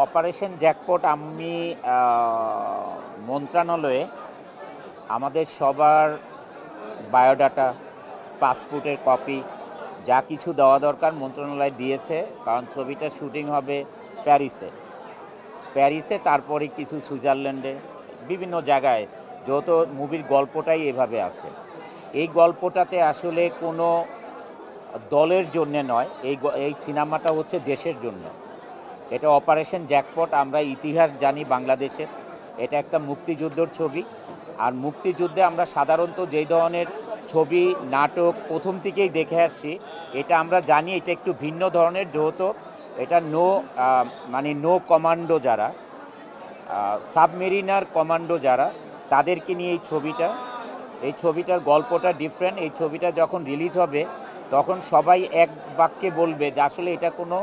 Operation jackpot আমি মন্ত্রণালয়ে আমাদের সবার বায়োডাটা, পাসপোর্টের কপি যা কিছু দেওয়া দরকার মন্ত্রণালয় দিয়েছে। কারণ ছবিটা শুটিং হবে প্যারিসে। তারপরে কিছু সুইজারল্যান্ডে, বিভিন্ন জায়গায়, যেহেতু মুভির গল্পটাই এভাবে আছে। এই গল্পটাতে আসলে কোনো দলের জন্যে নয়, এই সিনেমাটা হচ্ছে দেশের জন্য। এটা অপারেশন জ্যাকপট। আমরা ইতিহাস জানি বাংলাদেশের, এটা একটা মুক্তিযুদ্ধের ছবি। আর মুক্তিযুদ্ধে আমরা সাধারণত যেই ধরনের ছবি নাটক প্রথম থেকেই দেখে আসছি, এটা আমরা জানি এটা একটু ভিন্ন ধরনের, যেহেতু এটা নো কমান্ডো যারা, সাবমেরিনার কমান্ডো যারা, তাদেরকে নিয়ে এই ছবিটার গল্পটা ডিফারেন্ট। এই ছবিটা যখন রিলিজ হবে তখন সবাই এক বাক্যে বলবে যে আসলে এটা কোনো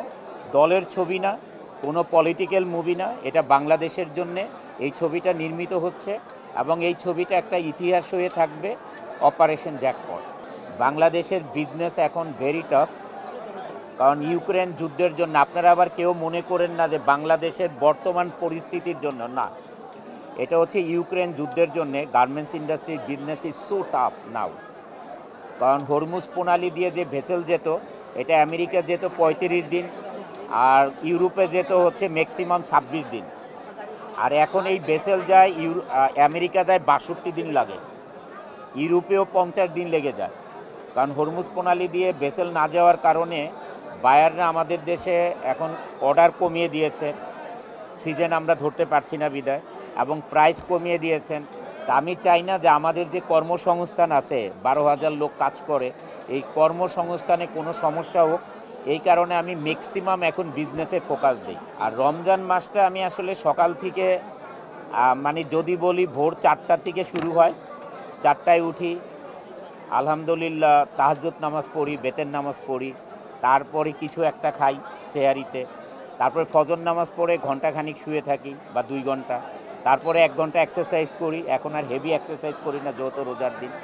দলের ছবি না, কোনো পলিটিক্যাল মুভি না, এটা বাংলাদেশের জন্যে এই ছবিটা নির্মিত হচ্ছে। এবং এই ছবিটা একটা ইতিহাস হয়ে থাকবে, অপারেশন জ্যাকপট। বাংলাদেশের বিজনেস এখন ভেরি টাফ, কারণ ইউক্রেন যুদ্ধের জন্য। আপনারা আবার কেউ মনে করেন না যে বাংলাদেশের বর্তমান পরিস্থিতির জন্য, না, এটা হচ্ছে ইউক্রেন যুদ্ধের জন্য গার্মেন্টস ইন্ডাস্ট্রির বিজনেস ইজ সো টাফ নাও। কারণ হরমুজ প্রণালী দিয়ে যে ভেসেল যেত, এটা আমেরিকা যেত 35 দিন, আর ইউরোপে যেত হচ্ছে ম্যাক্সিমাম 26 দিন। আর এখন এই ভেসেল যায় আমেরিকা যায় 62 দিন লাগে, ইউরোপেও 50 দিন লেগে যায়। কারণ হরমুজ প্রণালী দিয়ে ভেসেল না যাওয়ার কারণে বায়াররা আমাদের দেশে এখন অর্ডার কমিয়ে দিয়েছে, সিজন আমরা ধরতে পারছি না বিদায়, এবং প্রাইস কমিয়ে দিয়েছেন। তা আমি চাই না যে আমাদের যে কর্মসংস্থান আছে, 12,000 লোক কাজ করে, এই কর্মসংস্থানে কোনো সমস্যা হোক, এই কারণে আমি ম্যাক্সিমাম এখন বিজনেসে ফোকাস দিই। আর রমজান মাসটা আমি আসলে সকাল থেকে যদি বলি ভোর 4টার থেকে শুরু হয়, 4টায় উঠি, আলহামদুলিল্লাহ তাহাজ্জুদ নামাজ পড়ি, বেতের নামাজ পড়ি, তারপরে কিছু একটা খাই সেহারিতে, তারপরে ফজর নামাজ পড়ে ঘন্টাখানিক শুয়ে থাকি বা 2 ঘন্টা, তারপরে 1 ঘন্টা এক্সারসাইজ করি। এখন আর হেভি এক্সারসাইজ করি না, যেহেতু রোজার দিন।